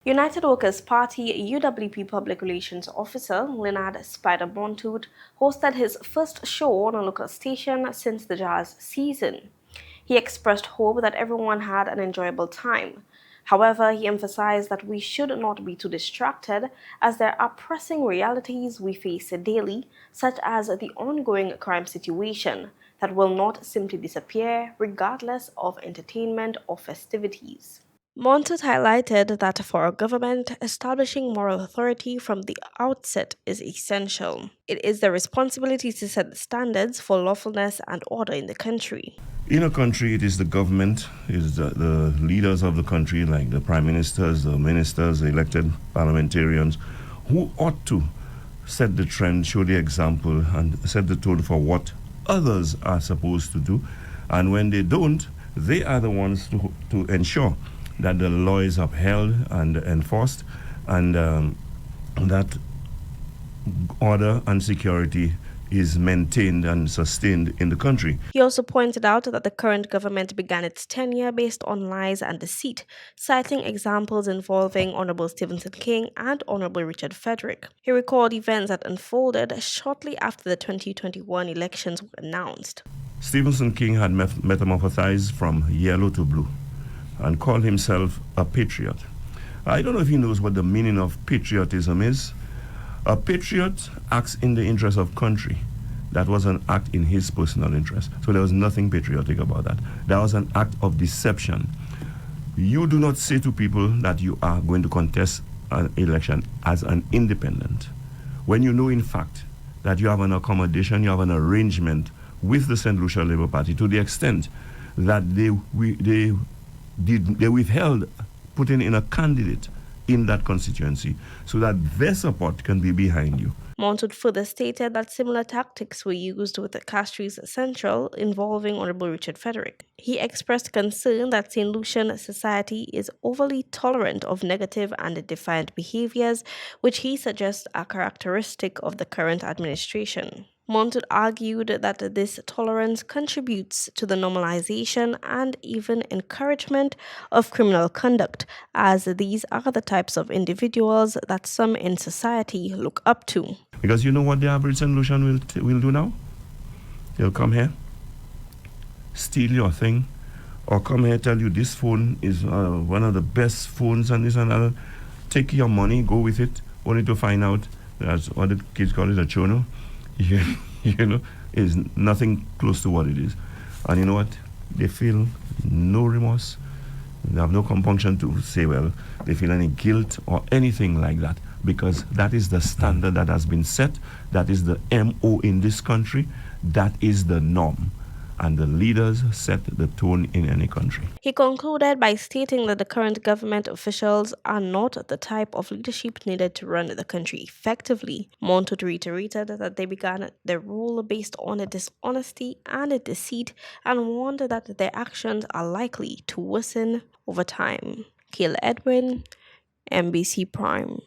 United Workers' Party UWP Public Relations Officer Lenard Montoute hosted his first show on a local station since the jazz season. He expressed hope that everyone had an enjoyable time. However, he emphasized that we should not be too distracted as there are pressing realities we face daily, such as the ongoing crime situation, that will not simply disappear regardless of entertainment or festivities. Montes highlighted that for a government, establishing moral authority from the outset is essential. It is their responsibility to set the standards for lawfulness and order in the country. In a country, it is the government, it is the leaders of the country, like the prime ministers, the ministers, the elected parliamentarians, who ought to set the trend, show the example, and set the tone for what others are supposed to do. And when they don't, they are the ones to ensure that the law is upheld and enforced, and that order and security is maintained and sustained in the country. He also pointed out that the current government began its tenure based on lies and deceit, citing examples involving Honorable Stephenson King and Honorable Richard Frederick. He recalled events that unfolded shortly after the 2021 elections were announced. Stephenson King had metamorphosized from yellow to blue and called himself a patriot. I don't know if he knows what the meaning of patriotism is. A patriot acts in the interest of country. That was an act in his personal interest. So there was nothing patriotic about that. That was an act of deception. You do not say to people that you are going to contest an election as an independent when you know in fact that you have an accommodation, you have an arrangement with the St. Lucia Labour Party to the extent that they withheld putting in a candidate in that constituency so that their support can be behind you. Montoute further stated that similar tactics were used with the Castries Central involving Honorable Richard Frederick. He expressed concern that St. Lucian society is overly tolerant of negative and defiant behaviors, which he suggests are characteristic of the current administration. Montoute argued that this tolerance contributes to the normalization and even encouragement of criminal conduct, as these are the types of individuals that some in society look up to. Because you know what the average St. Lucian will do now? He'll come here, steal your thing, or come here tell you this phone is one of the best phones and this and that. Take your money, go with it, only to find out that's what the kids call it, a chono. You know, is nothing close to what it is. And you know what? They feel no remorse. They have no compunction to say, well, they feel any guilt or anything like that, because that is the standard that has been set. That is the MO in this country. That is the norm. And the leaders set the tone in any country. He concluded by stating that the current government officials are not the type of leadership needed to run the country effectively. Montoute reiterated that they began their rule based on dishonesty and deceit and warned that their actions are likely to worsen over time. Kayla Edwin, MBC Prime.